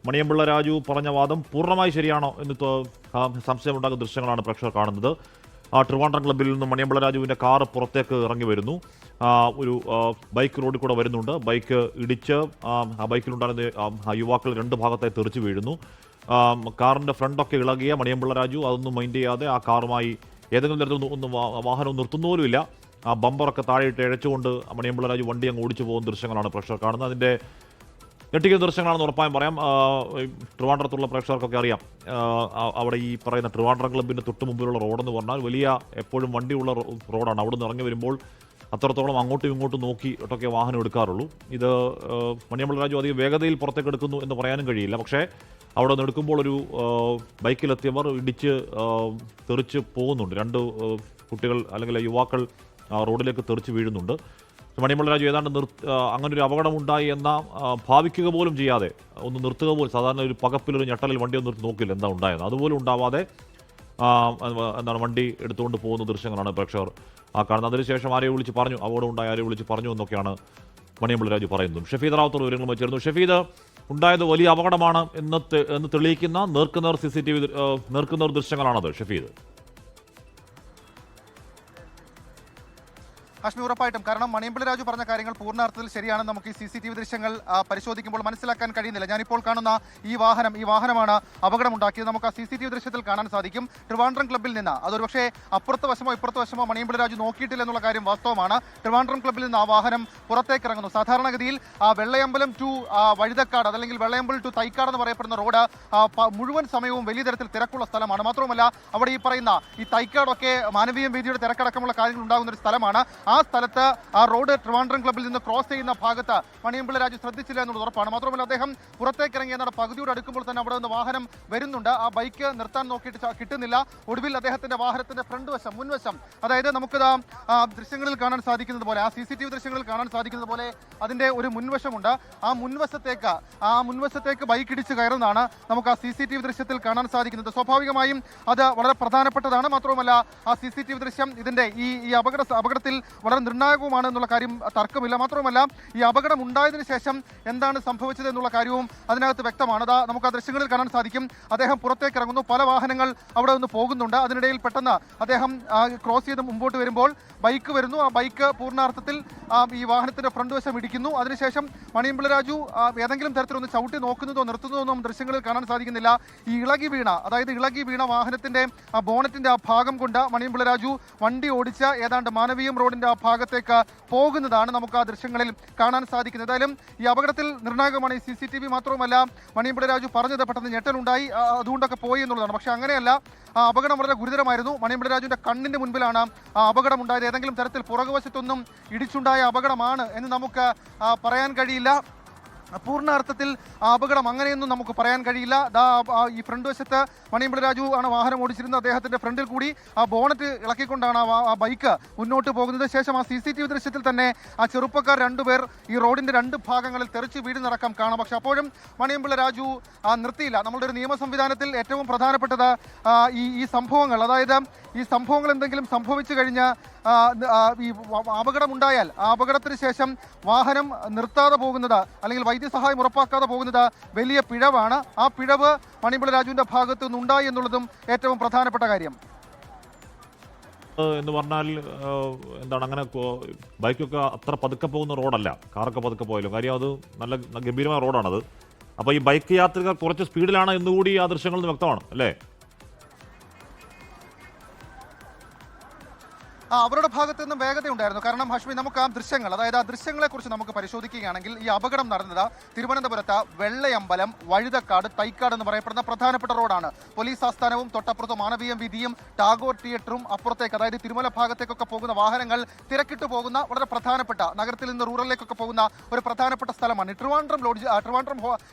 മണിയമ്പിള്ള രാജു പറഞ്ഞ വാദം പൂർണ്ണമായി ശരിയാണോ എന്ന് സംശയമുണ്ടാകുന്ന ദൃശ്യങ്ങളാണ് പ്രേക്ഷകർ കാണുന്നത്. ട്രിവാൻഡ്രം ക്ലബ്ബിൽ നിന്ന് മണിയമ്പിള്ള രാജുവിൻ്റെ കാറ് പുറത്തേക്ക് ഇറങ്ങി വരുന്നു. ഒരു ബൈക്ക് റോഡിൽ കൂടെ വരുന്നുണ്ട്. ബൈക്ക് ഇടിച്ച് ആ ബൈക്കിലുണ്ടായിരുന്ന യുവാക്കൾ രണ്ട് ഭാഗത്തായി തെറിച്ച് വീഴുന്നു. കാറിൻ്റെ ഫ്രണ്ടൊക്കെ ഇളകിയ മണിയമ്പിള്ള രാജു അതൊന്നും മൈൻഡ് ചെയ്യാതെ ആ കാറുമായി ഏതെങ്കിലും തരത്തിൽ ഒന്നും വാഹനം നിർത്തുന്നപോലുമില്ല. ആ ബമ്പറൊക്കെ താഴെയിട്ട് ഇഴച്ചുകൊണ്ട് മണിയമ്പിള്ള രാജു വണ്ടി അങ്ങ് ഓടിച്ചു പോകുന്ന ദൃശ്യങ്ങളാണ് പ്രേക്ഷകർ കാണുന്നത്. അതിൻ്റെ ഞെട്ടിക്കുന്ന ദൃശ്യങ്ങളാണെന്ന് ഉറപ്പായും പറയാം. ട്രിവാൻഡ്രത്തുള്ള പ്രേക്ഷകർക്കൊക്കെ അറിയാം, അവിടെ ഈ പറയുന്ന ട്രിവാൻഡ്രം ക്ലബ്ബിൻ്റെ തൊട്ട് മുമ്പിലുള്ള റോഡെന്ന് പറഞ്ഞാൽ വലിയ എപ്പോഴും വണ്ടിയുള്ള റോഡാണ്. അവിടെ നിന്ന് ഇറങ്ങി വരുമ്പോൾ അത്രത്തോളം അങ്ങോട്ടും ഇങ്ങോട്ടും നോക്കിയിട്ടൊക്കെ വാഹനം എടുക്കാറുള്ളൂ. ഇത് മണിയമ്പിള്ള രാജു അധികം വേഗതയിൽ പുറത്തേക്ക് എടുക്കുന്നു എന്ന് പറയാനും കഴിയില്ല. പക്ഷേ അവിടെ നിന്ന് എടുക്കുമ്പോൾ ഒരു ബൈക്കിലെത്തിയവർ ഇടിച്ച് തെറിച്ച് പോകുന്നുണ്ട്. രണ്ട് കുട്ടികൾ അല്ലെങ്കിൽ യുവാക്കൾ റോഡിലേക്ക് തെറിച്ച് വീഴുന്നുണ്ട്. മണിയമ്പിള്ള രാജു ഏതാണ്ട് അങ്ങനൊരു അപകടമുണ്ടായി എന്ന ഭാവിക്കുക പോലും ചെയ്യാതെ ഒന്ന് നിർത്തുക പോലും, സാധാരണ ഒരു പകപ്പിലൊരു ഞെട്ടലിൽ വണ്ടി ഒന്ന് നിർത്തി നോക്കില്ല എന്താ ഉണ്ടായത്, അതുപോലും ഉണ്ടാവാതെ വണ്ടി എടുത്തുകൊണ്ട് പോകുന്ന ദൃശ്യങ്ങളാണ് പ്രേക്ഷകർ കാണുന്നത്. അതിനുശേഷം ആരെയും വിളിച്ച് പറഞ്ഞു, അപകടം ഉണ്ടായി ആരെയും വിളിച്ച് പറഞ്ഞു എന്നൊക്കെയാണ് മണിയമ്പിള്ള രാജു പറയുന്നതും. ഷഫീദ് റാവുത്തർ വിവരങ്ങൾ വെച്ചിരുന്നു. ഷഫീദ്, ഉണ്ടായത് വലിയ അപകടമാണ് എന്ന് തെളിയിക്കുന്ന നേർക്കുനേർ CCTV നേർക്കുനേർ ദൃശ്യങ്ങളാണത്. ഷഫീദ്. ഹാഷ്മി, ഉറപ്പായിട്ടും. കാരണം മണിയമ്പിള്ള രാജു പറഞ്ഞ കാര്യങ്ങൾ പൂർണ്ണാർത്ഥത്തിൽ ശരിയാണെന്ന് നമുക്ക് ഈ CCTV ദൃശ്യങ്ങൾ പരിശോധിക്കുമ്പോൾ മനസ്സിലാക്കാൻ കഴിയുന്നില്ല. ഞാനിപ്പോൾ കാണുന്ന ഈ വാഹനമാണ് അപകടമുണ്ടാക്കിയത്. നമുക്ക് ആ CCTV ദൃശ്യത്തിൽ കാണാൻ സാധിക്കും. ട്രിവാൻഡ്രം ക്ലബ്ബിൽ നിന്ന് അതൊരു പക്ഷേ അപ്പുറത്തെ വശമോ ഇപ്പുറത്തെ വശമോ മണിയമ്പിള്ള രാജു നോക്കിയിട്ടില്ല എന്നുള്ള കാര്യം വാസ്തവമാണ്. ട്രിവാൻഡ്രം ക്ലബ്ബിൽ നിന്ന് ആ വാഹനം പുറത്തേക്ക് ഇറങ്ങുന്നു. സാധാരണഗതിയിൽ വെള്ളയമ്പലം ടു വഴുതക്കാട് അതല്ലെങ്കിൽ വെള്ളയമ്പലം ടു തൈക്കാട് എന്ന് പറയപ്പെടുന്ന റോഡ് മുഴുവൻ സമയവും വലിയ തരത്തിൽ തിരക്കുള്ള സ്ഥലമാണ്. മാത്രവുമല്ല അവിടെ ഈ പറയുന്ന ഈ തൈക്കാടൊക്കെ മാനവീയം വേദിയുടെ തിരക്കടക്കമുള്ള കാര്യങ്ങൾ ഉണ്ടാകുന്ന ഒരു സ്ഥലമാണ്. ആ സ്ഥലത്ത് ആ റോഡ് ട്രിവാൻഡ്രം ക്ലബ്ബിൽ നിന്ന് ക്രോസ് ചെയ്യുന്ന ഭാഗത്ത് മണിയമ്പിള്ള രാജു ശ്രദ്ധിച്ചില്ല എന്നുള്ളത് ഉറപ്പാണ്. മാത്രമല്ല അദ്ദേഹം പുറത്തേക്ക് ഇറങ്ങി എന്നാണ് പകുതിയോട് അടുക്കുമ്പോൾ തന്നെ അവിടെ നിന്ന് വാഹനം വരുന്നുണ്ട്. ആ ബൈക്ക് നിർത്താൻ നോക്കിയിട്ട് കിട്ടുന്നില്ല. ഒടുവിൽ അദ്ദേഹത്തിന്റെ വാഹനത്തിന്റെ ഫ്രണ്ട് വശം മുൻവശം, അതായത് നമുക്കിത് ദൃശ്യങ്ങളിൽ കാണാൻ സാധിക്കുന്നത് പോലെ, ആ CCTV ദൃശ്യങ്ങളിൽ കാണാൻ സാധിക്കുന്നത് പോലെ അതിന്റെ ഒരു മുൻവശമുണ്ട്. ആ മുൻവശത്തേക്ക് ബൈക്ക് ഇടിച്ച് കയറുന്നതാണ് നമുക്ക് ആ CCTV ദൃശ്യത്തിൽ കാണാൻ സാധിക്കുന്നത്. സ്വാഭാവികമായും അത് വളരെ പ്രധാനപ്പെട്ടതാണ്. മാത്രവുമല്ല ആ CCTV ദൃശ്യം ഇതിന്റെ ഈ അപകടത്തിൽ വളരെ നിർണായകവുമാണ് എന്നുള്ള കാര്യം തർക്കമില്ല. മാത്രമല്ല ഈ അപകടം ഉണ്ടായതിനു ശേഷം എന്താണ് സംഭവിച്ചത് എന്നുള്ള കാര്യവും അതിനകത്ത് വ്യക്തമാണ്. നമുക്ക് ആ ദൃശ്യങ്ങളിൽ കാണാൻ സാധിക്കും. അദ്ദേഹം പുറത്തേക്ക് ഇറങ്ങുന്നു. പല വാഹനങ്ങൾ അവിടെ നിന്ന് പോകുന്നുണ്ട്. അതിനിടയിൽ പെട്ടെന്ന് അദ്ദേഹം ക്രോസ് ചെയ്ത് മുമ്പോട്ട് വരുമ്പോൾ ബൈക്ക് വരുന്നു. ആ ബൈക്ക് പൂർണ്ണാർത്ഥത്തിൽ ഈ വാഹനത്തിന്റെ ഫ്രണ്ട് വശം ഇടിക്കുന്നു. അതിനുശേഷം മണിയമ്പിള്ള രാജു ഏതെങ്കിലും തരത്തിലൊന്ന് ചവിട്ടി നോക്കുന്നതോ നിർത്തുന്നതോ ഒന്നും ദൃശ്യങ്ങളിൽ കാണാൻ സാധിക്കുന്നില്ല. ഈ ഇളകി വീണ വാഹനത്തിന്റെ ആ ബോണറ്റിന്റെ ആ ഭാഗം കൊണ്ട് മണിയമ്പിള്ള രാജു വണ്ടി ഓടിച്ച് ഏതാണ്ട് മാനവീയം റോഡിന്റെ ആ ഭാഗത്തേക്ക് പോകുന്നതാണ് നമുക്ക് ആ ദൃശ്യങ്ങളിൽ കാണാൻ സാധിക്കുന്നത്. ഏതായാലും ഈ അപകടത്തിൽ നിർണായകമാണ് ഈ CCTV. മാത്രവുമല്ല മണിയമ്പിള്ള രാജു പറഞ്ഞത് പെട്ടെന്ന് ഞെട്ടലുണ്ടായി അതുകൊണ്ടൊക്കെ പോയി എന്നുള്ളതാണ്. പക്ഷെ അങ്ങനെയല്ല, ആ അപകടം വളരെ ഗുരുതരമായിരുന്നു. മണിയമ്പിള്ള രാജുവിന്റെ കണ്ണിന്റെ മുൻപിലാണ് ആ അപകടം ഉണ്ടായത്. ഏതെങ്കിലും തരത്തിൽ പുറകുവശത്തൊന്നും ഇടിച്ചുണ്ടായ അപകടമാണ് എന്ന് നമുക്ക് പറയാൻ കഴിയില്ല. പൂർണ്ണാർത്ഥത്തിൽ ആ അപകടം അങ്ങനെയൊന്നും നമുക്ക് പറയാൻ കഴിയില്ല. ഈ ഫ്രണ്ട് വശത്ത് മണിയമ്പിള്ള രാജു ആണ് വാഹനം ഓടിച്ചിരുന്നത്. അദ്ദേഹത്തിന്റെ ഫ്രണ്ടിൽ കൂടി ആ ബോണറ്റ് ഇളക്കിക്കൊണ്ടാണ് ആ ബൈക്ക് മുന്നോട്ട് പോകുന്നത്. ശേഷം ആ CCTV ദൃശ്യത്തിൽ തന്നെ ആ ചെറുപ്പക്കാർ രണ്ടുപേർ ഈ റോഡിന്റെ രണ്ട് ഭാഗങ്ങളിൽ തെറിച്ച് വീടുന്നടക്കം കാണാം. പക്ഷെ അപ്പോഴും മണിയമ്പിള്ള രാജു നിർത്തിയില്ല. നമ്മളുടെ ഒരു നിയമ സംവിധാനത്തിൽ ഏറ്റവും പ്രധാനപ്പെട്ടത് ഈ സംഭവങ്ങൾ, അതായത് ഈ സംഭവങ്ങൾ എന്തെങ്കിലും സംഭവിച്ചു കഴിഞ്ഞ് ഈ അപകടമുണ്ടായാൽ ആ അപകടത്തിന് ശേഷം വാഹനം നിർത്താതെ പോകുന്നത് അല്ലെങ്കിൽ വൈദ്യസഹായം ഉറപ്പാക്കാതെ പോകുന്നത് വലിയ പിഴവാണ്. ആ പിഴവ് മണിയമ്പിള്ള രാജുവിന്റെ ഭാഗത്തു നിന്നുണ്ടായി എന്നുള്ളതും ഏറ്റവും പ്രധാനപ്പെട്ട കാര്യം. എന്ന് പറഞ്ഞാൽ എന്താണ്, അങ്ങനെ ബൈക്കൊക്കെ അത്ര പതുക്കെ പോകുന്ന റോഡല്ല, കാറൊക്കെ പതുക്കെ പോയാലും കാര്യം അത് നല്ല ഗംഭീരമായ റോഡാണത്. അപ്പോൾ ഈ ബൈക്ക് യാത്രികർ കുറച്ച് സ്പീഡിലാണ് എന്നുകൂടി ആ ദൃശ്യങ്ങളിൽ നിന്ന് വ്യക്തമാണ് അല്ലേ? അവരുടെ ഭാഗത്തു നിന്നും വേഗതയുണ്ടായിരുന്നു. കാരണം ഹാഷ്മി, നമുക്ക് ആ ദൃശ്യങ്ങൾ, അതായത് ആ ദൃശ്യങ്ങളെക്കുറിച്ച് നമുക്ക് പരിശോധിക്കുകയാണെങ്കിൽ ഈ അപകടം നടന്നത് തിരുവനന്തപുരത്ത് വെള്ളയമ്പലം വഴുതക്കാട് തൈക്കാട് എന്ന് പറയപ്പെടുന്ന പ്രധാനപ്പെട്ട റോഡാണ്. പോലീസ് ആസ്ഥാനവും തൊട്ടപ്പുറത്ത് മാനവീയം വീതിയും ടാഗോർ തിയേറ്ററും അപ്പുറത്തേക്ക്, അതായത് തിരുമല ഭാഗത്തേക്കൊക്കെ പോകുന്ന വാഹനങ്ങൾ തിരക്കിട്ട് പോകുന്ന വളരെ പ്രധാനപ്പെട്ട, നഗരത്തിൽ നിന്ന് റൂറലിലേക്കൊക്കെ പോകുന്ന ഒരു പ്രധാനപ്പെട്ട സ്ഥലമാണ്. ട്രിവാൻഡ്രം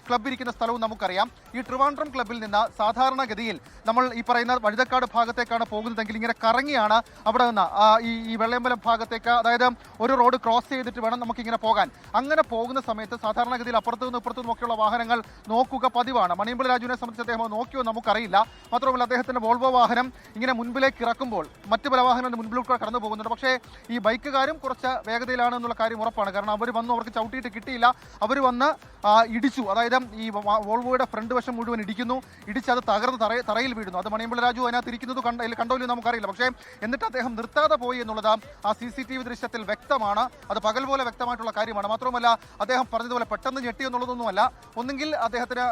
ക്ലബ്ബ് ഇരിക്കുന്ന സ്ഥലവും നമുക്കറിയാം. ഈ ട്രിവാൻഡ്രം ക്ലബ്ബിൽ നിന്ന് സാധാരണഗതിയിൽ നമ്മൾ ഈ പറയുന്ന വഴുതക്കാട് ഭാഗത്തേക്കാണ് പോകുന്നതെങ്കിൽ ഇങ്ങനെ കറങ്ങിയാണ് അവിടെ നിന്ന് ഈ വെള്ളയമ്പലം ഭാഗത്തേക്ക്, അതായത് ഒരു റോഡ് ക്രോസ് ചെയ്തിട്ട് വേണം നമുക്കിങ്ങനെ പോകാൻ. അങ്ങനെ പോകുന്ന സമയത്ത് സാധാരണഗതിയിൽ അപ്പുറത്തു നിന്നും ഇപ്പുറത്തു നിന്നൊക്കെയുള്ള വാഹനങ്ങൾ നോക്കുക പതിവാണ്. മണിയമ്പിള്ള രാജുവിനെ സംബന്ധിച്ച് അദ്ദേഹം നോക്കിയോ നമുക്കറിയില്ല. മാത്രമല്ല അദ്ദേഹത്തിന്റെ വോൾവോ വാഹനം ഇങ്ങനെ മുൻപിലേക്ക് ഇറക്കുമ്പോൾ മറ്റു പല വാഹനങ്ങളുടെ മുൻപിലൂടെ കടന്നു പോകുന്നുണ്ട്. പക്ഷേ ഈ ബൈക്കുകാരും കുറച്ച് വേഗതയിലാണ് എന്നുള്ള കാര്യം ഉറപ്പാണ്. കാരണം അവർ വന്നു, അവർക്ക് ചവിട്ടിയിട്ട് കിട്ടിയില്ല, അവർ വന്ന് ഇടിച്ചു. അതായത് ഈ വോൾവോയുടെ ഫ്രണ്ട് വശം മുഴുവൻ ഇടിച്ച് അത് തകർന്ന് തറയിൽ വീഴുന്നു. അത് മണിയമ്പിള്ള രാജു അതിനകത്ത് ഇരിക്കുന്നത് കണ്ടോ ഇല്ലയോ നമുക്കറിയില്ല. പക്ഷേ എന്നിട്ട് അദ്ദേഹം നിർത്താതെ പോയി എന്നുള്ളത് ആ CCTV ദൃശ്യത്തിൽ വ്യക്തമാണ്. അത് പകൽ പോലെ വ്യക്തമായിട്ടുള്ള കാര്യമാണ്. മാത്രമല്ല അദ്ദേഹം പറഞ്ഞതുപോലെ പെട്ടെന്ന് ഞെട്ടി എന്നുള്ളതൊന്നുമല്ല. ഒന്നുകിൽ അദ്ദേഹത്തിന്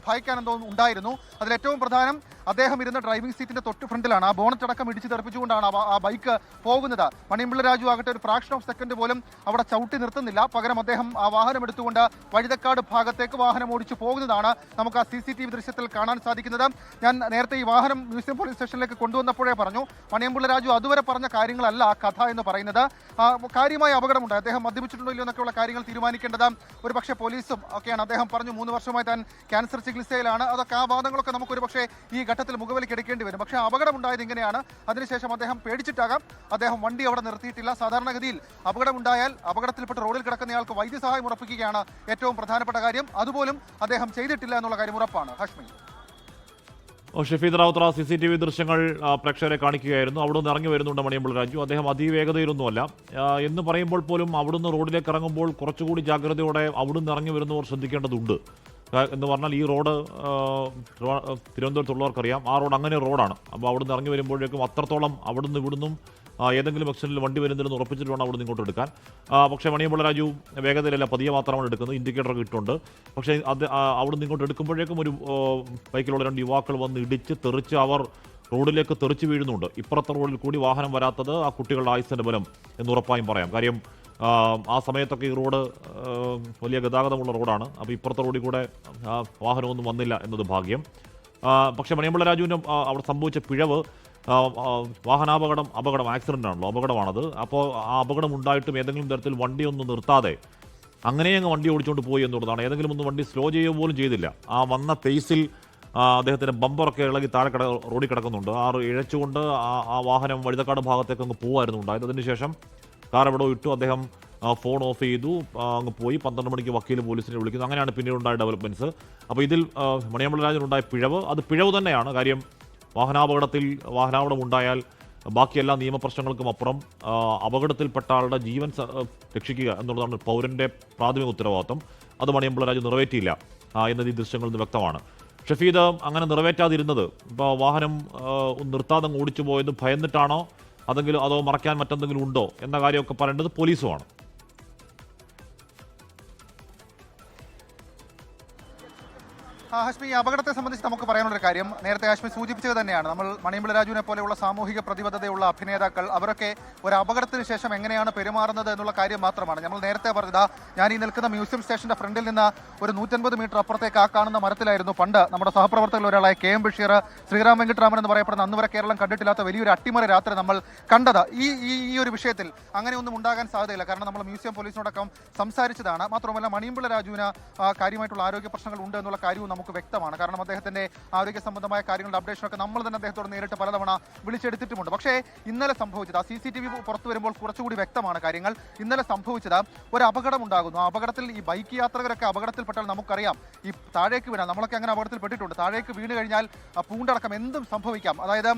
ഭയക്കാൻ എന്തോ ഉണ്ടായിരുന്നു. അതിലേറ്റവും പ്രധാനം അദ്ദേഹം ഇരുന്ന ഡ്രൈവിംഗ് സീറ്റിന്റെ തൊട്ട് ഫ്രണ്ടിലാണ്. ആ ബോണറ്റ് അടക്കം ഇടിച്ച് തെറിപ്പിച്ചുകൊണ്ടാണ് ആ ബൈക്ക് പോകുന്നത്. മണിയമ്പിള്ള രാജു ആകട്ടെ ഒരു ഫ്രാക്ഷൻ ഓഫ് സെക്കൻഡ് പോലും അവിടെ ചവിട്ടി നിർത്തുന്നില്ല. പകരം അദ്ദേഹം ആ വാഹനം എടുത്തുകൊണ്ട് വഴുതക്കാട് ഭാഗത്തേക്ക് വാഹനം ഓടിച്ചു പോകുന്നതാണ് നമുക്ക് ആ CCTV ദൃശ്യത്തിൽ കാണാൻ സാധിക്കുന്നത്. ഞാൻ നേരത്തെ ഈ വാഹനം മ്യൂസിയം പോലീസ് സ്റ്റേഷനിലേക്ക് കൊണ്ടുവന്നപ്പോഴേ പറഞ്ഞു, മണിയമ്പിള്ള രാജു അതുവരെ പറഞ്ഞ കാര്യങ്ങളല്ല കഥ എന്ന് പറയുന്നത്. കാര്യമായ അപകടമുണ്ട്. അദ്ദേഹം മദ്യപിച്ചിട്ടുണ്ടോ ഇല്ലയോ എന്നൊക്കെയുള്ള കാര്യങ്ങൾ തീരുമാനിക്കേണ്ടത് ഒരു പക്ഷേ പോലീസും ഒക്കെയാണ്. അദ്ദേഹം പറഞ്ഞു 3 വർഷമായി താൻ ക്യാൻസർ ചികിത്സയിലാണ്. അതൊക്കെ ആ വാദങ്ങളൊക്കെ നമുക്ക് ഒരു പക്ഷേ ഈ ഘട്ടത്തിൽ മുഖവിലേക്ക് എടുക്കേണ്ടി വരും. പക്ഷേ അപകടമുണ്ടായത് ഇങ്ങനെയാണ്. അതിനുശേഷം അദ്ദേഹം പേടിച്ചിട്ടാകാം അദ്ദേഹം വണ്ടി അവിടെ നിർത്തിയിട്ടില്ല. സാധാരണഗതിയിൽ അപകടമുണ്ടായാൽ അപകടത്തിൽപ്പെട്ട് റോഡിൽ കിടക്കുന്നയാൾക്ക് വൈദ്യസഹായം ഉറപ്പിക്കുകയാണ് ഏറ്റവും പ്രധാനപ്പെട്ട കാര്യം. അതുപോലും അദ്ദേഹം ചെയ്തിട്ടില്ല എന്നുള്ള കാര്യം ഉറപ്പാണ്. ഹാഷ്മി, ഷഫീദ് റാവുത്തർ CCTV ദൃശ്യങ്ങൾ പ്രേക്ഷകരെ കാണിക്കുകയായിരുന്നു. അവിടുന്ന് ഇറങ്ങി വരുന്നുണ്ട് മണിയമ്പിള്ള രാജു. അദ്ദേഹം അതിവേഗതയിലൊന്നുമല്ല എന്ന് പറയുമ്പോൾ പോലും അവിടുന്ന് റോഡിലേക്ക് ഇറങ്ങുമ്പോൾ കുറച്ചുകൂടി ജാഗ്രതയോടെ അവിടുന്ന് ഇറങ്ങി വരുന്നവർ ശ്രദ്ധിക്കേണ്ടതുണ്ട്. എന്ന് പറഞ്ഞാൽ ഈ റോഡ് തിരുവനന്തപുരത്തുള്ളവർക്കറിയാം, ആ റോഡ് അങ്ങനെ റോഡാണ്. അപ്പോൾ അവിടുന്ന് ഇറങ്ങി വരുമ്പോഴേക്കും അത്രത്തോളം അവിടുന്ന് ഇവിടുന്നും ഏതെങ്കിലും എക്സിഡന്റിൽ വണ്ടി വരുന്നില്ലെന്ന് ഉറപ്പിച്ചിട്ട് വേണം അവിടുന്ന് ഇങ്ങോട്ട് എടുക്കാൻ. പക്ഷേ മണിയമ്പിള്ള രാജു വേഗതയിലല്ല, പതിയെ മാത്രമാണ് എടുക്കുന്നത്. ഇൻഡിക്കേറ്ററൊക്കെ ഇട്ടുണ്ട്. പക്ഷേ അത് അവിടുന്ന് ഇങ്ങോട്ട് എടുക്കുമ്പോഴേക്കും ഒരു ബൈക്കിലുള്ള 2 യുവാക്കൾ വന്ന് ഇടിച്ച് തെറിച്ച് അവർ റോഡിലേക്ക് തെറിച്ച് വീഴുന്നുണ്ട്. ഇപ്പുറത്തെ റോഡിൽ കൂടി വാഹനം വരാത്തത് ആ കുട്ടികളുടെ ആയുസ്സിൻ്റെ ബലം എന്ന് ഉറപ്പായും പറയാം. കാര്യം ആ സമയത്തൊക്കെ ഈ റോഡ് വലിയ ഗതാഗതമുള്ള റോഡാണ്. അപ്പോൾ ഇപ്പുറത്തെ റോഡിൽ കൂടെ വാഹനമൊന്നും വന്നില്ല എന്നത് ഭാഗ്യം. പക്ഷേ മണിയമ്പിള്ള രാജുവിന് അവിടെ സംഭവിച്ച പിഴവ് അപകടം ആക്സിഡൻ്റ് ആണല്ലോ, അപകടമാണത്. അപ്പോൾ ആ അപകടം ഉണ്ടായിട്ടും ഏതെങ്കിലും തരത്തിൽ വണ്ടിയൊന്നും നിർത്താതെ അങ്ങനെ അങ്ങ് വണ്ടി ഓടിച്ചുകൊണ്ട് പോയി എന്നുള്ളതാണ്. ഏതെങ്കിലും ഒന്ന് വണ്ടി സ്ലോ ചെയ്യുക പോലും ചെയ്തില്ല. ആ വന്ന പേസിൽ അദ്ദേഹത്തിൻ്റെ ബമ്പറൊക്കെ ഇളകി താഴെ റോഡിൽ കിടക്കുന്നുണ്ട്. ആ ഇഴച്ചുകൊണ്ട് ആ വാഹനം വഴുതക്കാട് ഭാഗത്തേക്ക് അങ്ങ് പോകുമായിരുന്നു ഉണ്ടായത്. അതിനുശേഷം കാർ എവിടെ ഇട്ടു, അദ്ദേഹം ഫോൺ ഓഫ് ചെയ്തു, അങ്ങ് പോയി. 12 മണിക്ക് വക്കീൽ പോലീസിനെ വിളിക്കുന്നു. അങ്ങനെയാണ് പിന്നീട് ഉണ്ടായ ഡെവലപ്മെൻറ്റ്സ്. അപ്പോൾ ഇതിൽ മണിയമ്പിള്ള രാജനുണ്ടായ പിഴവ് അത് പിഴവ് തന്നെയാണ്. കാര്യം വാഹനാപകടം ഉണ്ടായാൽ ബാക്കി എല്ലാ നിയമപ്രശ്നങ്ങൾക്കും അപ്പുറം അപകടത്തിൽപ്പെട്ട ആളുടെ ജീവൻ രക്ഷിക്കുക എന്നുള്ളതാണ് പൗരൻ്റെ പ്രാഥമിക ഉത്തരവാദിത്വം. അത് മണിയമ്പിള്ള രാജു നിറവേറ്റിയില്ല എന്നത് ഈ ദൃശ്യങ്ങളിൽ നിന്ന് വ്യക്തമാണ്. ഷഫീദ്, അങ്ങനെ നിറവേറ്റാതിരുന്നത് ഇപ്പോൾ വാഹനം നിർത്താതെ ഓടിച്ചു പോയത് ഭയന്നിട്ടാണോ അതോ മറയ്ക്കാൻ മറ്റെന്തെങ്കിലും ഉണ്ടോ എന്ന കാര്യമൊക്കെ പറയേണ്ടത് പോലീസുമാണ്. ഹാഷ്മി, ഈ അപകടത്തെ സംബന്ധിച്ച് നമുക്ക് പറയാനുള്ളൊരു കാര്യം നേരത്തെ ഹാഷ്മി സൂചിപ്പിച്ചത് തന്നെയാണ്. നമ്മൾ മണിയമ്പിള്ള രാജുവിനെ പോലെയുള്ള സാമൂഹിക പ്രതിബദ്ധതയുള്ള അഭിനേതാക്കൾ അവരൊക്കെ ഒരു അപകടത്തിന് ശേഷം എങ്ങനെയാണ് പെരുമാറുന്നത് എന്നുള്ള കാര്യം മാത്രമാണ്. നമ്മൾ നേരത്തെ പറഞ്ഞത്, ഞാൻ ഈ നിൽക്കുന്ന മ്യൂസിയം സ്റ്റേഷന്റെ ഫ്രണ്ടിൽ നിന്ന് ഒരു 150 മീറ്റർ അപ്പുറത്തേക്ക് ആ കാണുന്ന മരത്തിലായിരുന്നു പണ്ട് നമ്മുടെ സഹപ്രവർത്തകരിൽ ഒരാളായ KM ബഷീർ, ശ്രീറാം വെങ്കിട്ടരാമൻ എന്ന് പറയപ്പെടുന്ന അന്ന് വരെ കേരളം കണ്ടിട്ടില്ലാത്ത വലിയൊരു അട്ടിമറ രാത്രി നമ്മൾ കണ്ടത്. ഈ ഒരു വിഷയത്തിൽ അങ്ങനെയൊന്നും ഉണ്ടാകാൻ സാധ്യതയില്ല. കാരണം നമ്മൾ മ്യൂസിയം പോലീസിനോടൊപ്പം സംസാരിച്ചതാണ്. മാത്രമല്ല മണിയമ്പിള്ള രാജുവിന് കാര്യമായിട്ടുള്ള ആരോഗ്യ പ്രശ്നങ്ങൾ ഉണ്ട് എന്നുള്ള കാര്യവും നമുക്ക് വ്യക്തമാണ്. കാരണം അദ്ദേഹത്തിന്റെ ആരോഗ്യ സംബന്ധമായ കാര്യങ്ങളുടെ അപ്ഡേഷനൊക്കെ നമ്മൾ തന്നെ അദ്ദേഹത്തോട് നേരിട്ട് പലതവണ വിളിച്ചെടുത്തിട്ടുമുണ്ട്. പക്ഷേ ഇന്നലെ സംഭവിച്ചത്, ആ CCTV പുറത്തു വരുമ്പോൾ കുറച്ചുകൂടി വ്യക്തമാണ് കാര്യങ്ങൾ. ഇന്നലെ സംഭവിച്ചത് ഒരു അപകടം ഉണ്ടാകുന്നു. ആ അപകടത്തിൽ ഈ ബൈക്ക് യാത്രകരൊക്കെ അപകടത്തിൽപ്പെട്ടാൽ നമുക്കറിയാം, ഈ താഴേക്ക് വീണാൽ, നമ്മളൊക്കെ അങ്ങനെ അപകടത്തിൽപ്പെട്ടിട്ടുണ്ട്, താഴേക്ക് വീണ് കഴിഞ്ഞാൽ പൂണ്ടടക്കം എന്തും സംഭവിക്കാം. അതായത്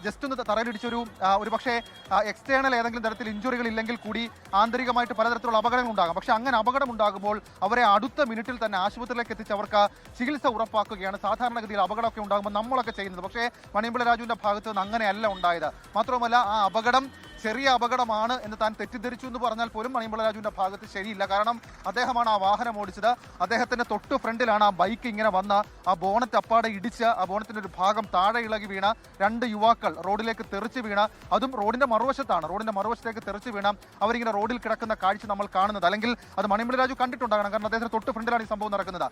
ജസ്റ്റ് ഒന്ന് തറയിലിടിച്ചൊരു ഒരു പക്ഷേ എക്സ്റ്റേണൽ ഏതെങ്കിലും തരത്തിൽ ഇഞ്ചുറികൾ ഇല്ലെങ്കിൽ കൂടി ആന്തരികമായിട്ട് പലതരത്തിലുള്ള അപകടങ്ങൾ ഉണ്ടാകാം. പക്ഷേ അങ്ങനെ അപകടം ഉണ്ടാകുമ്പോൾ അവരെ അടുത്ത മിനിറ്റിൽ തന്നെ ആശുപത്രിയിലേക്ക് എത്തിച്ച് അവർക്ക് ചികിത്സ ഉറപ്പാക്കുകയാണ് സാധാരണഗതിയിൽ അപകടമൊക്കെ ഉണ്ടാകുമ്പോൾ നമ്മളൊക്കെ ചെയ്യുന്നത്. പക്ഷേ മണിയമ്പിള്ള രാജുവിന്റെ ഭാഗത്ത് നിന്ന് അങ്ങനെയല്ല ഉണ്ടായത്. മാത്രമല്ല ആ അപകടം ചെറിയ അപകടമാണ് എന്ന് താൻ തെറ്റിദ്ധരിച്ചു എന്ന് പറഞ്ഞാൽ പോലും മണിയമ്പിള്ള രാജുവിന്റെ ഭാഗത്ത് ശരിയില്ല. കാരണം അദ്ദേഹമാണ് ആ വാഹനം ഓടിച്ചത്. അദ്ദേഹത്തിന്റെ തൊട്ട് ഫ്രണ്ടിലാണ് ആ ബൈക്ക് ഇങ്ങനെ വന്ന് ആ ബോണറ്റ് അപ്പാടെ ഇടിച്ച് ആ ബോണറ്റിന്റെ ഒരു ഭാഗം താഴെ ഇളകി വീണ 2 യുവാക്കൾ റോഡിലേക്ക് തെറിച്ച് വീണ, അതും റോഡിന്റെ മറുവശത്താണ്, റോഡിന്റെ മറുവശത്തേക്ക് തെറിച്ച് വീണ അവരിങ്ങനെ റോഡിൽ കിടക്കുന്ന കാഴ്ച നമ്മൾ കാണുന്നത്. അല്ലെങ്കിൽ അത് മണിയമ്പിള്ള രാജു കണ്ടിട്ടുണ്ടാകണം. കാരണം അദ്ദേഹത്തിന്റെ തൊട്ട് ഫ്രണ്ടിലാണ് ഈ സംഭവം നടക്കുന്നത്.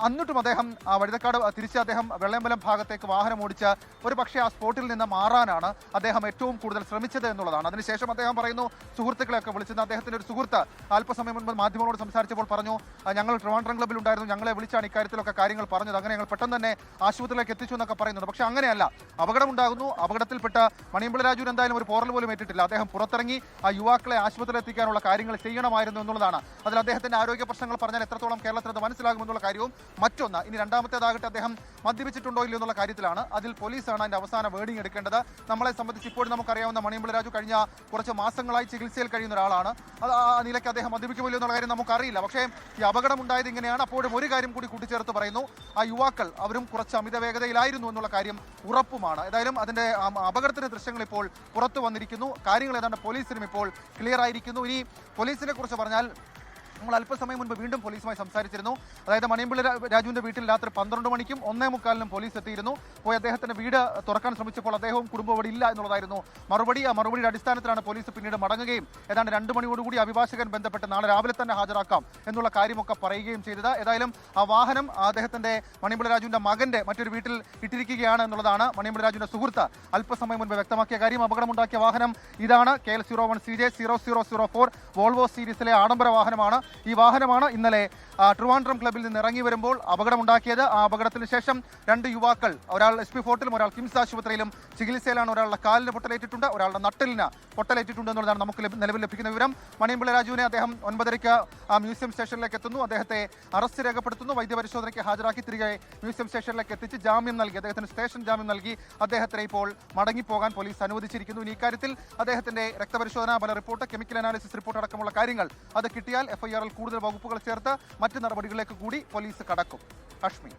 എന്നിട്ടും അദ്ദേഹം വഴുതക്കാട് തിരിച്ച് അദ്ദേഹം വെള്ളയമ്പലം ഭാഗത്തേക്ക് വാഹനം ഓടിച്ച് ഒരു പക്ഷേ ആ സ്പോട്ടിൽ നിന്ന് മാറാനാണ് അദ്ദേഹം ഏറ്റവും കൂടുതൽ ശ്രമിച്ചത് എന്നുള്ളതാണ്. എന്നുള്ളതാണ്. അതിനുശേഷം അദ്ദേഹം പറയുന്നു സുഹൃത്തുക്കളെയൊക്കെ വിളിച്ചത്. അദ്ദേഹത്തിന്റെ ഒരു സുഹൃത്ത് അല്പസമയം മുൻപ് മാധ്യമങ്ങളോട് സംസാരിച്ചപ്പോൾ പറഞ്ഞു, ഞങ്ങൾ ട്രിവാൻഡ്രം ക്ലബ്ബിൽ ഉണ്ടായിരുന്നു, ഞങ്ങളെ വിളിച്ചാണ് ഇക്കാര്യത്തിലൊക്കെ കാര്യങ്ങൾ പറഞ്ഞത്, അങ്ങനെ ഞങ്ങൾ പെട്ടെന്ന് തന്നെ ആശുപത്രിയിലേക്ക് എത്തിച്ചു എന്നൊക്കെ പറയുന്നുണ്ട്. പക്ഷേ അങ്ങനെയല്ല, അപകടമുണ്ടാകുന്നു, അപകടത്തിൽപ്പെട്ട മണിയമ്പിള രാജുവിന് എന്തായാലും ഒരു പോറൽ പോലും ഏറ്റിട്ടില്ല. അദ്ദേഹം പുറത്തിറങ്ങി ആ യുവാക്കളെ ആശുപത്രിയിൽ എത്തിക്കാനുള്ള കാര്യങ്ങൾ ചെയ്യണമായിരുന്നു എന്നുള്ളതാണ്. അതിൽ അദ്ദേഹത്തിന്റെ ആരോഗ്യ പ്രശ്നങ്ങൾ പറഞ്ഞാൽ എത്രത്തോളം കേരളത്തിൽ അത് മനസ്സിലാകുമെന്നുള്ള കാര്യവും. മറ്റൊന്ന്, ഇനി രണ്ടാമത്തേതാകട്ടെ, അദ്ദേഹം മദ്യപിച്ചിട്ടുണ്ടോ ഇല്ലയോ എന്നുള്ള കാര്യത്തിലാണ്. അതിൽ പോലീസാണ് അതിന്റെ അവസാന വേർഡിംഗ് എടുക്കേണ്ടത്. നമ്മളെ സംബന്ധിച്ച് ഇപ്പോഴും നമുക്കറിയാവുന്ന മണിയമ്പിള രാജു കഴിഞ്ഞ കുറച്ച് മാസങ്ങളായി ചികിത്സയിൽ കഴിയുന്ന ഒരാളാണ്. അത് ആ നിലയ്ക്ക് അദ്ദേഹം മദ്യപിക്കുമല്ലോ എന്നുള്ള കാര്യം നമുക്കറിയില്ല. പക്ഷേ ഈ അപകടമുണ്ടായത് ഇങ്ങനെയാണ്. അപ്പോഴും ഒരു കാര്യം കൂടി കൂട്ടിച്ചേർത്ത് പറയുന്നു, ആ യുവാക്കൾ അവരും കുറച്ച് അമിത വേഗതയിലായിരുന്നു എന്നുള്ള കാര്യം ഉറപ്പുമാണ്. ഏതായാലും അതിന്റെ അപകടത്തിന്റെ ദൃശ്യങ്ങൾ ഇപ്പോൾ പുറത്തു വന്നിരിക്കുന്നു. കാര്യങ്ങൾ ഏതാണ്ട് പോലീസിനും ഇപ്പോൾ ക്ലിയർ ആയിരിക്കുന്നു. ഇനി പോലീസിനെ കുറിച്ച് പറഞ്ഞാൽ, നമ്മൾ അല്പസമയം മുൻപ് വീണ്ടും പോലീസുമായി സംസാരിച്ചിരുന്നു. അതായത് മണിയമ്പിള രാജുവിന്റെ വീട്ടിൽ രാത്രി 12 മണിക്കും 1:45 പോലീസ് എത്തിയിരുന്നു. പോയി അദ്ദേഹത്തിന്റെ വീട് തുറക്കാൻ ശ്രമിച്ചപ്പോൾ അദ്ദേഹവും കുടുംബവും അവിടെ ഇല്ല എന്നുള്ളതായിരുന്നു മറുപടി. ആ മറുപടിയുടെ അടിസ്ഥാനത്തിലാണ് പോലീസ് പിന്നീട് മടങ്ങുകയും ഏതാണ്ട് 2 മണിയോടുകൂടി അഭിഭാഷകൻ ബന്ധപ്പെട്ട് നാളെ രാവിലെ തന്നെ ഹാജരാക്കാം എന്നുള്ള കാര്യമൊക്കെ പറയുകയും ചെയ്തത്. ഏതായാലും ആ വാഹനം അദ്ദേഹത്തിന്റെ മണിയമ്പിള രാജുവിന്റെ മകന്റെ മറ്റൊരു വീട്ടിൽ ഇട്ടിരിക്കുകയാണ് എന്നുള്ളതാണ് മണിയമ്പിള രാജുവിന്റെ സുഹൃത്ത് അല്പസമയം മുൻപ് വ്യക്തമാക്കിയ കാര്യം. അപകടമുണ്ടാക്കിയ വാഹനം ഇതാണ്, KL 01 CJ 0004 വോൾവോ സീരീസിലെ ആഡംബര വാഹനമാണ്. ഈ വാഹനമാണ് ഇന്നലെ ട്രിവാൻഡ്രം ക്ലബ്ബിൽ നിന്ന് ഇറങ്ങി വരുമ്പോൾ അപകടമുണ്ടാക്കിയത്. ആ അപകടത്തിന് ശേഷം 2 യുവാക്കൾ, ഒരാൾ SP ഫോർട്ടിലും ഒരാൾ കിംസ് ആശുപത്രിയിലും ചികിത്സയിലാണ്. ഒരാളുടെ കാലിന് പൊട്ടലേറ്റിട്ടുണ്ട്, ഒരാളുടെ നട്ടലിന് പൊട്ടലേറ്റിട്ടുണ്ട് എന്നുള്ളതാണ് നമുക്ക് നിലവിൽ ലഭിക്കുന്ന വിവരം. മണിയമ്പിള രാജുവിനെ അദ്ദേഹം 9:30 മ്യൂസിയം സ്റ്റേഷനിലേക്ക് എത്തുന്നു. അദ്ദേഹത്തെ അറസ്റ്റ് രേഖപ്പെടുത്തുന്നു, വൈദ്യപരിശോധനയ്ക്ക് ഹാജരാക്കി തിരികെ മ്യൂസിയം സ്റ്റേഷനിലേക്ക് എത്തിച്ച് ജാമ്യം നൽകി, അദ്ദേഹത്തിന് സ്റ്റേഷൻ ജാമ്യം നൽകി അദ്ദേഹത്തെ ഇപ്പോൾ മടങ്ങിപ്പോകാൻ പോലീസ് അനുവദിച്ചിരിക്കുന്നു. ഇനി ഇക്കാര്യത്തിൽ അദ്ദേഹത്തിന്റെ രക്തപരിശോധനാ ഫല റിപ്പോർട്ട്, കെമിക്കൽ അനാലിസിസ് റിപ്പോർട്ട് അടക്കമുള്ള കാര്യങ്ങൾ അത് കിട്ടിയാൽ FIR കൂടുതൽ വകുപ്പുകൾ ചേർത്ത് മറ്റ് നടപടികളിലേക്ക് കൂടി പോലീസ് കടക്കും. അഷ്മി,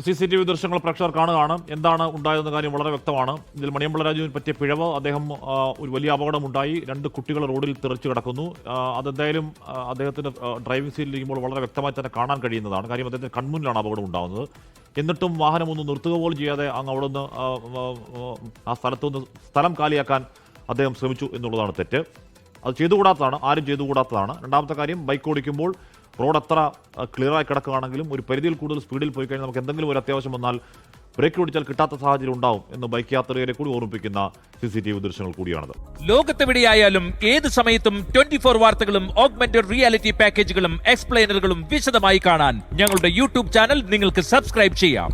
CCTV ദൃശ്യങ്ങൾ പ്രേക്ഷകർ കാണുകയാണ്. എന്താണ് ഉണ്ടായതെന്ന കാര്യം വളരെ വ്യക്തമാണ്. ഇതിൽ മണിയമ്പിള രാജുവിന് പറ്റിയ പിഴവ്, അദ്ദേഹം ഒരു വലിയ അപകടമുണ്ടായി, 2 കുട്ടികൾ റോഡിൽ തെറിച്ചു കിടക്കുന്നു. അതെന്തായാലും അദ്ദേഹത്തിന് ഡ്രൈവിംഗ് സീറ്റിലിരിക്കുമ്പോൾ വളരെ വ്യക്തമായി തന്നെ കാണാൻ കഴിയുന്നതാണ്. കാര്യം അദ്ദേഹത്തിന് കൺമുന്നിലാണ് അപകടം ഉണ്ടാകുന്നത്. എന്നിട്ടും വാഹനം ഒന്ന് നിർത്തുക പോലും ചെയ്യാതെ അങ്ങ് അവിടെ നിന്ന് ആ സ്ഥലത്തുനിന്ന് സ്ഥലം കാലിയാക്കാൻ അദ്ദേഹം ശ്രമിച്ചു എന്നുള്ളതാണ് തെറ്റ്. അത് ചെയ്തുകൂടാത്തതാണ്, ആരും ചെയ്തുകൂടാത്തതാണ്. രണ്ടാമത്തെ കാര്യം, ബൈക്ക് ഓടിക്കുമ്പോൾ റോഡ് എത്ര ക്ലിയറായി കിടക്കുകയാണെങ്കിലും ഒരു പരിധിയിൽ കൂടുതൽ സ്പീഡിൽ പോയി കഴിഞ്ഞാൽ നമുക്ക് എന്തെങ്കിലും ഒരു അത്യാവശ്യം വന്നാൽ ബ്രേക്ക് ഓടിച്ചാൽ കിട്ടാത്ത സാഹചര്യം ഉണ്ടാവും എന്ന് ബൈക്ക് യാത്രികരെ കൂടി ഓർമ്മിപ്പിക്കുന്ന CCTV ദൃശ്യങ്ങൾ കൂടിയാണത്. ലോകത്തെവിടെയായാലും ഏത് സമയത്തും 24 വാർത്തകളും ഓഗ്മെന്റഡ് റിയാലിറ്റി പാക്കേജുകളും എക്സ്പ്ലെയിനറുകളും വിശദമായി കാണാൻ ഞങ്ങളുടെ YouTube ചാനൽ നിങ്ങൾക്ക് സബ്സ്ക്രൈബ് ചെയ്യാം.